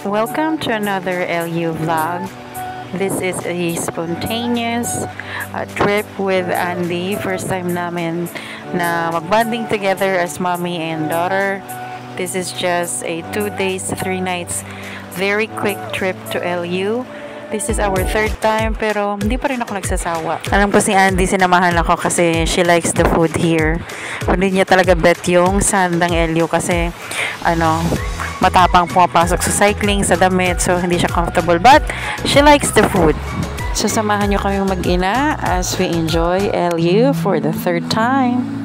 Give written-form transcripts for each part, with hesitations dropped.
Welcome to another LU vlog. This is a spontaneous trip with Andy. First time namin na magbanding together as mommy and daughter. This is just a 2 days, 3 nights, very quick trip to LU. This is our third time pero hindi pa rin ako nagsasawa. Alam ko si Andy, sinamahan ako kasi she likes the food here. Hindi niya talaga bet yung sandang LU kasi matapang pumapasok sa cycling, sa damit, so hindi siya comfortable, but she likes the food. So samahan niyo kami mag-ina as we enjoy LU for the third time.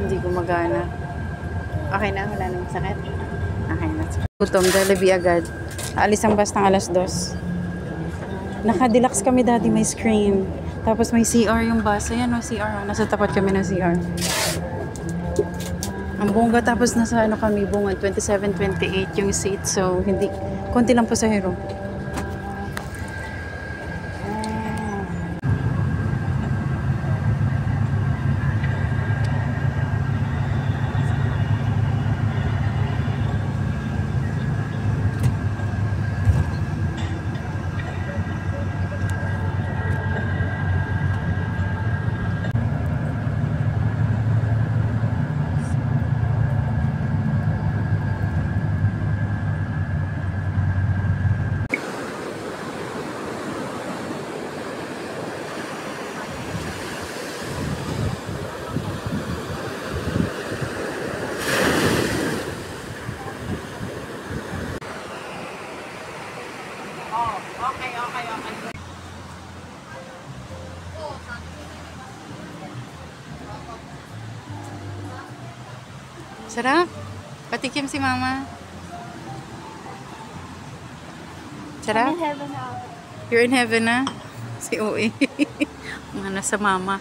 Hindi gumagana. Okay na? Wala nang sakit? Okay na. Gutom. Jollibee agad. Aalis ang bus ng alas 2. Naka-deluxe kami dati. May screen. Tapos may CR yung bus. Ayan o, CR. Nasa tapat kami ng CR. Ang bongga. Tapos nasa kami bunga. 27, 28 yung seat. So, hindi. Konti lang pasahero. Okay. Sarap. Patikim si mama. Sarap? I'm in heaven now. You're in heaven na? Si Uwe. Mga nasa mama.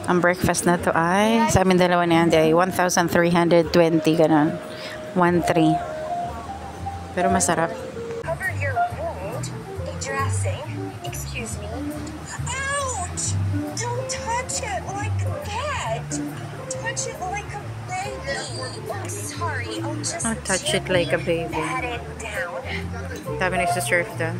Ang breakfast na to ay sa amin dalawa ni Andy ay 1,320 ganun. 1,300. Pero masarap. Cover your wound. A dressing. Excuse me. Ouch! Don't touch it like that. Touch it like a baby. I'm sorry. I'll touch it like a baby. Pat it down. Sabi nagsisurf doon.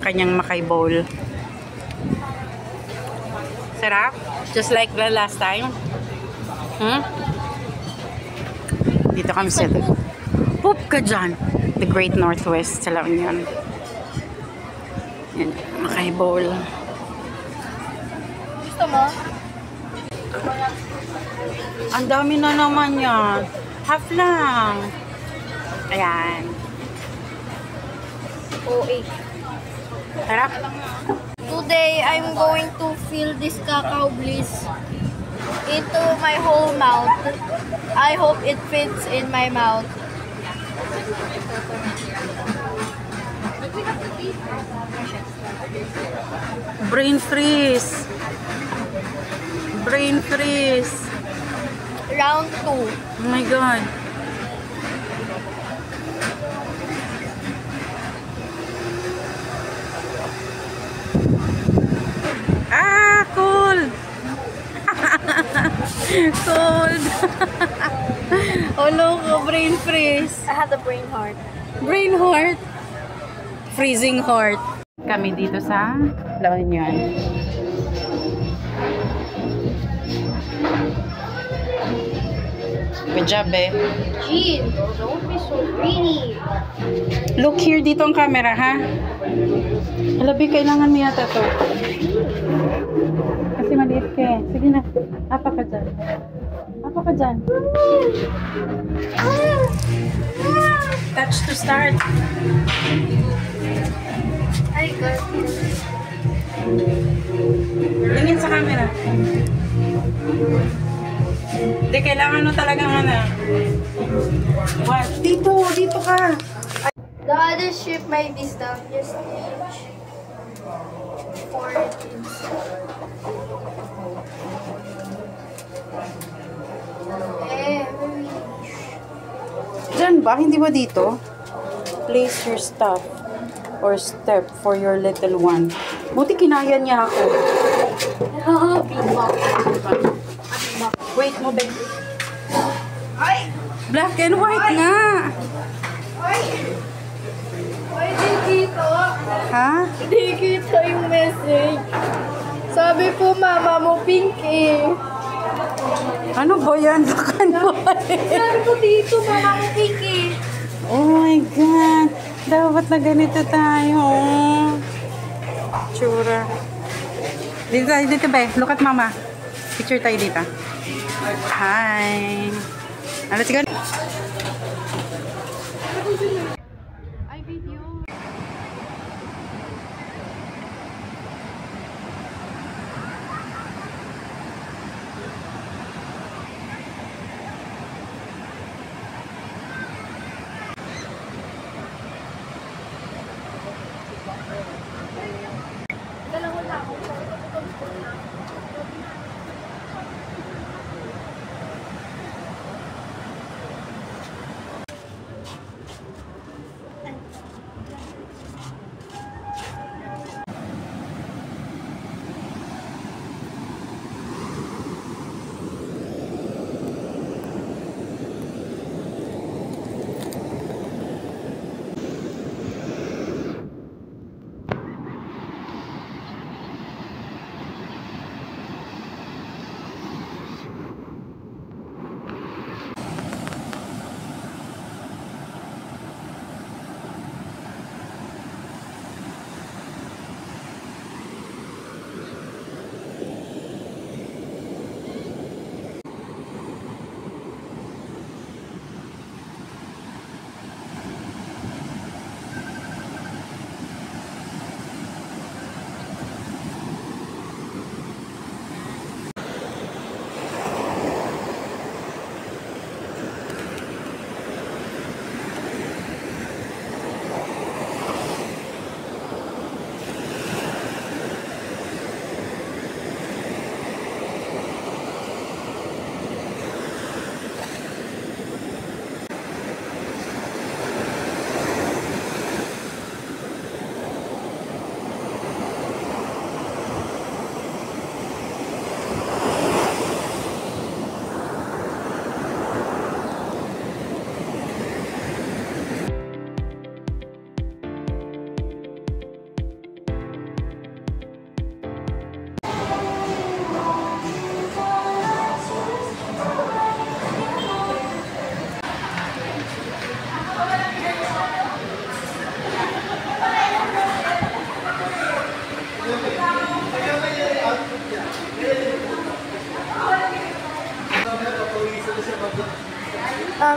kanyang Makay Bowl. Sarap? Just like the last time? Dito kami sa Poop ka dyan! The Great Northwest sa La Union. Yan, Makay Bowl. Gusto mo? Ang dami na naman yan. Half lang. Ayan. OA. Sarap. Today, I'm going to fill this cacao bliss into my whole mouth. I hope it fits in my mouth. Brain freeze. Brain freeze. Round 2. Oh my God. Ah, cold. Cold. Oh, loco, brain freeze. I had a brain heart. Brain heart. Freezing heart. Kami dito sa La Union. Good job, eh. Jean, don't be so greedy. Look here, dito ang camera, ha? Halabi, kailangan mo yata to. Kasi maliit ka eh. Sige na. Apa ka dyan. Apa ka dyan. Touch to start. Ay, God. Tingin sa camera. Hindi, kailangan mo talagang ano. What? Dito ka. The other ship might be stuck. Just change for it. Diyan ba? Hindi ba dito? Place your stuff or step for your little one. Buti kinaya niya ako. Wait mo, babe. Ay! Black and white nga. Ay! Ay, di kita. Ha? Di kita yung message. Sabi po, mama mo pink eh. Ano ba yan? Black and white. Sabi ko dito, mama mo pink eh. Oh my God. Dapat na ganito tayo. Tsura. Dito ba? Look at mama. Picture tayo dito. Hi. Let's go. Ay, video.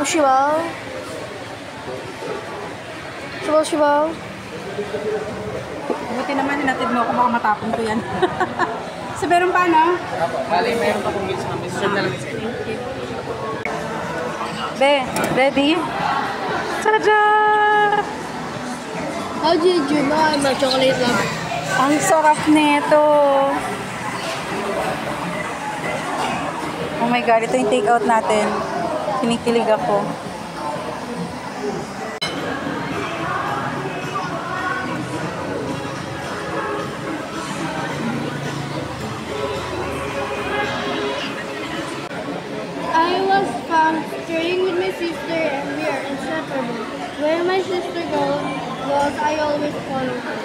Shivaw. Shivaw. Buti naman, hinatid mo ako, baka matapon ko yan. So, meron pa, no? Bali, meron pa kong meals na miss. Serve na lang isa. Be, ready? Tada! How did you know I'm a chocolate lover? Ang sarap nito. Oh my God, ito yung take out natin. Kinikilig ako. I was staying with my sister and we are inseparable. Where my sister goes, I always follow her.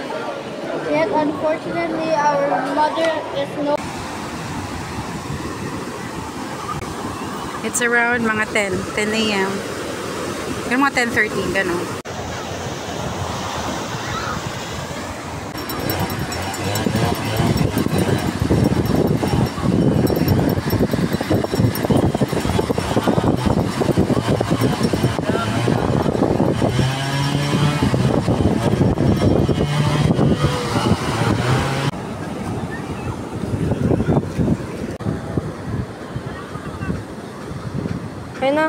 Yet unfortunately, our mother is no. It's around mga 10 a.m. Yung mga 10:30, gano'n. Ayun na.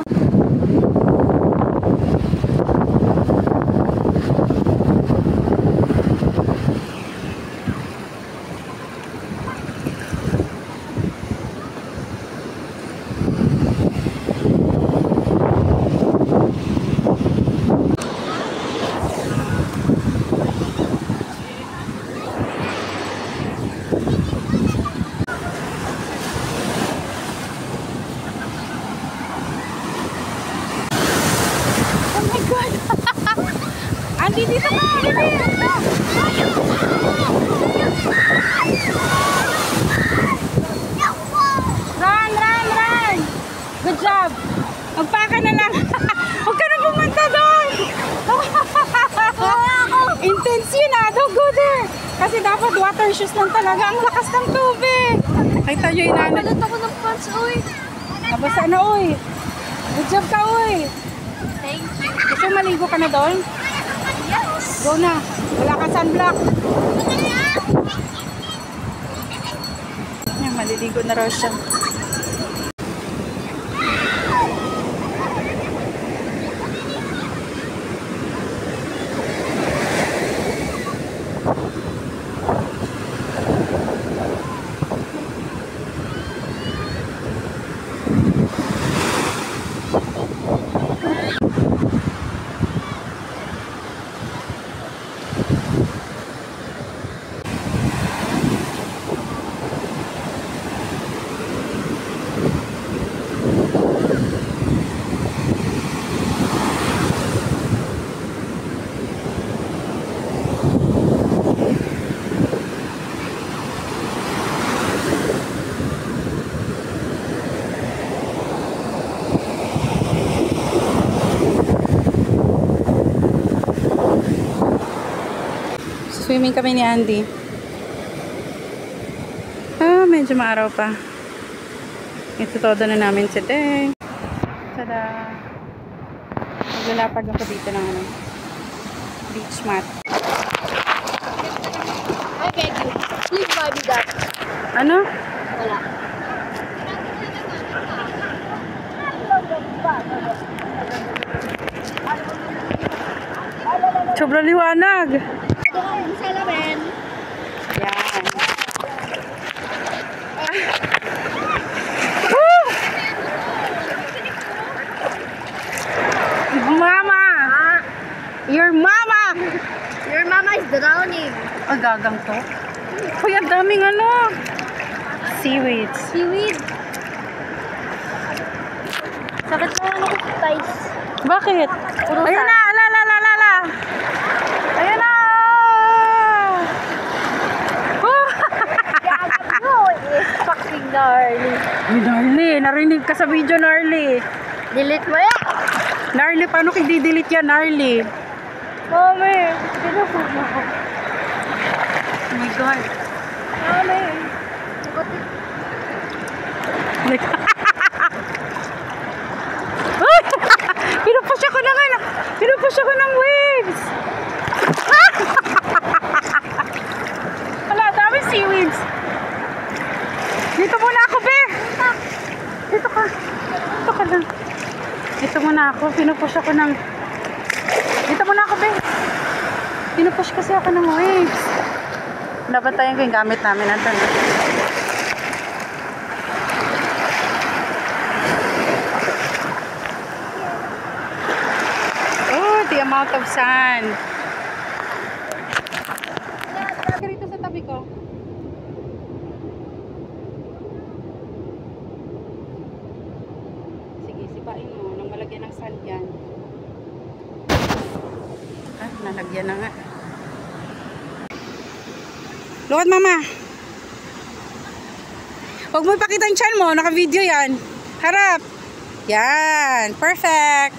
Andi, dito ka! Run! Good job! Magpaka na lang! Huwag ka na pumunta doon! Intense yun ah! Don't go there! Kasi dapat water shoes lang talaga. Ang lakas ng tubig! Kita nyo yung nanay. Balat ako ng pants, uy! Nabasa na, uy! Good job ka, uy! Thank you. Gusto maligo ka na doon? Yes! Go na! Wala ka sunblock! Yan, maliligo na raw siya. Swimming kami ni Andy. Medyo maaraw pa. Ito todo na namin today. Tada! Maglalapag ako dito ng beach mat. I beg you, please buy me that. Ano? Wala. Sobrang liwanag! Salamin. Yan. Mama! Your mama! Your mama is drowning. Ang gagang to. Uy, ang daming ano. Seaweeds. Seaweed. Sakit na lang ako sa thighs. Bakit? Puro Ayun sand. na! La! Ayun na! No, it's fucking gnarly. Ay, Narly, narinig ka sa video, Narly. Delete mo yan. Narly, paano kung di-delete yan, Narly? Mami, pinapod mo ako. Oh my God. Mami. Dito muna ako. Pinupush ako ng... Dito muna ako, be. Pinupush kasi ako ng waves. Dapat tayo yung gamit namin natin. Oh, the amount of sand. Dito sa tabi ko. Sige, sipain mo nang malagyan ng sand yan. Ah, nalagyan na nga. Luwad, mama. Huwag mo ipakita yung chan mo. Naka-video yan. Harap. Yan. Perfect.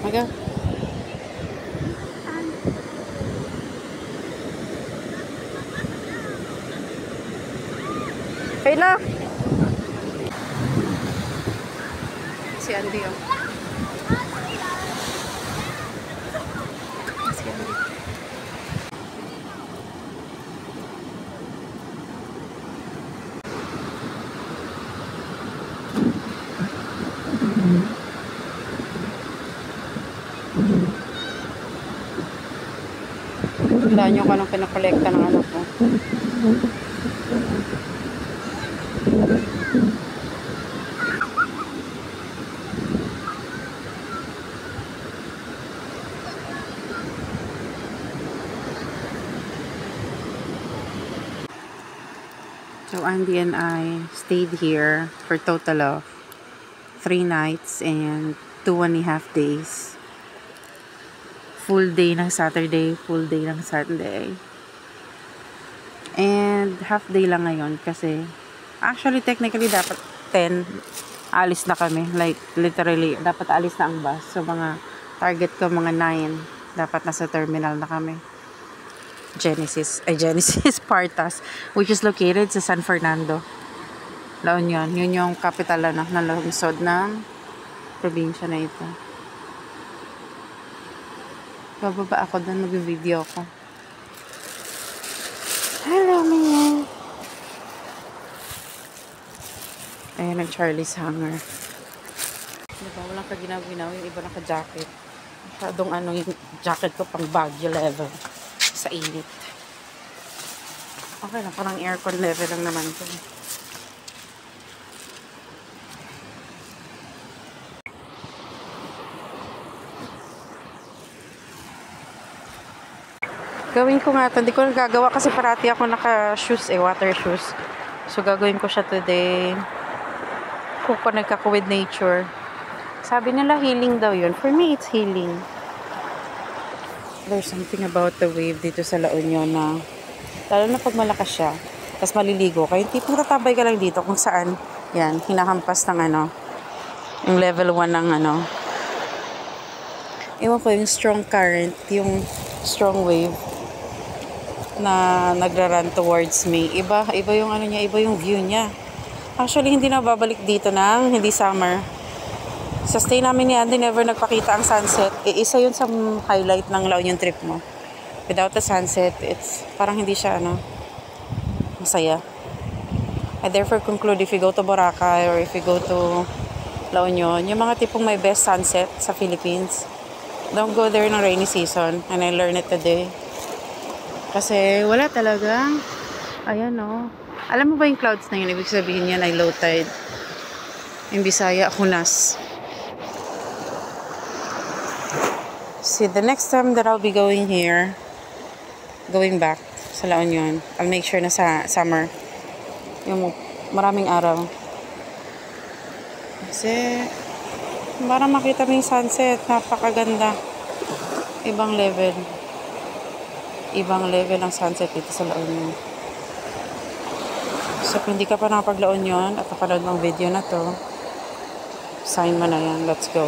Maga. Kayla. Si Andy, oh. Si Andy. Tandaan nyo kung anong pinakolekta ng anak ko. So Andy and I stayed here for a total of 3 nights and 2.5 days. Full day ng Saturday, full day ng Sunday. And half day lang ngayon kasi actually technically dapat 10 alis na kami. Like literally dapat alis na ang bus. So mga target ko mga 9 dapat nasa terminal na kami. Genesis Partas, which is located sa San Fernando, La Union. Yun yung capital na lungsod ng probinsya na ito. Bababa ako doon, mag-video ko. Hello, man. Ayan ang Charlie's Hanger. Diba, walang kaginaw-ginaw. Yung iba naka-jacket. Masyadong yung jacket ko pang Baguio level. Sa init. Okay lang, parang aircon level lang naman ito. Gawin ko nga ito. Hindi ko nagagawa kasi parati ako naka-shoes water shoes. So, gagawin ko siya today. Kung connect ako with nature. Sabi nila healing daw yun. For me, it's healing. There's something about the wave dito sa La Union na lalo na pag malakas siya. Tapos maliligo ka. Yung tipong tatabay ka lang dito kung saan yan, hinahampas ng yung level 1 ng ewan ko, yung strong current, yung strong wave na nagra-run towards me. Iba yung niya, iba yung view niya. Actually, hindi na babalik dito ng hindi summer. Sa stay namin ni Andy, never nagpakita ang sunset. Isa yun sa highlight ng La Union trip mo. Without the sunset, it's parang hindi siya masaya. I therefore conclude if you go to Boracay or if you go to La Union, yung mga tipong may best sunset sa Philippines, don't go there ng rainy season. And I learned it today. Kasi wala talagang, ayan alam mo ba yung clouds na yun? Ibig sabihin yan ay low tide. Yung Bisaya, Hunas. See, the next time that I'll be going here, going back sa La Union, I'll make sure na sa summer, yung maraming araw. Kasi, para makita mo yung sunset, napakaganda. Ibang level ang sunset dito sa La Union. So, kung hindi ka pa nakapag-La Union at napanood ng video na to, sign mo na yan. Let's go.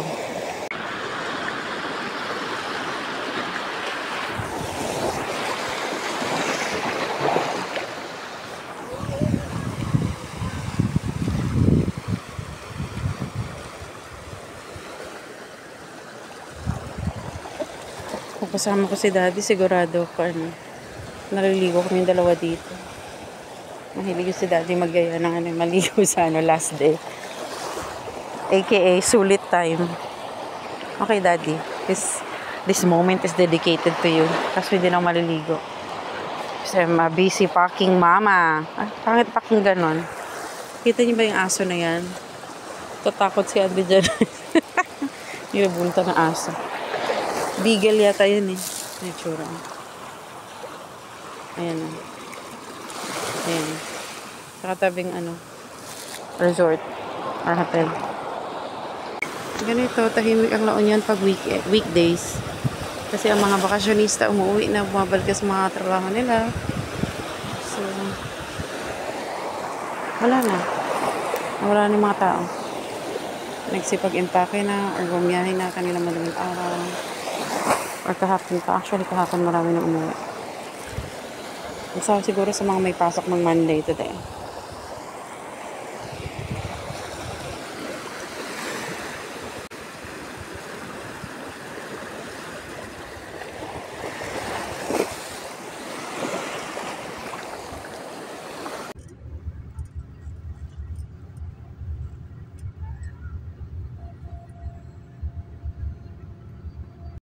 Kung kasama ko si Daddy, sigurado ko naliligo kami yung dalawa dito. Mahilig si Daddy magyaya ng maligo sa last day. aka sulit time. Okay, Daddy. This moment is dedicated to you. Kasi hindi na ako maliligo. Kasi I'm a busy packing mama. Ah, pangit packing ganon. Kita niyo ba yung aso na yan? Tatakot si Andy dyan. Nilabunta na aso. Beagle yata yun eh. May tsura. Ayan. Ayan. Nakatabing resort or hotel. Ganito, tahimik ang laon yan pag weekdays. Kasi ang mga bakasyonista umuwi na, bumabalik sa mga trabaho nila. So, wala na. Wala na yung mga tao. Nagsipag-impake na or bumiyahe na kanila madaling araw. Or kahapon pa. Actually, kahapon marami na umuwi. Isa siguro sa mga may pasok ng Monday today.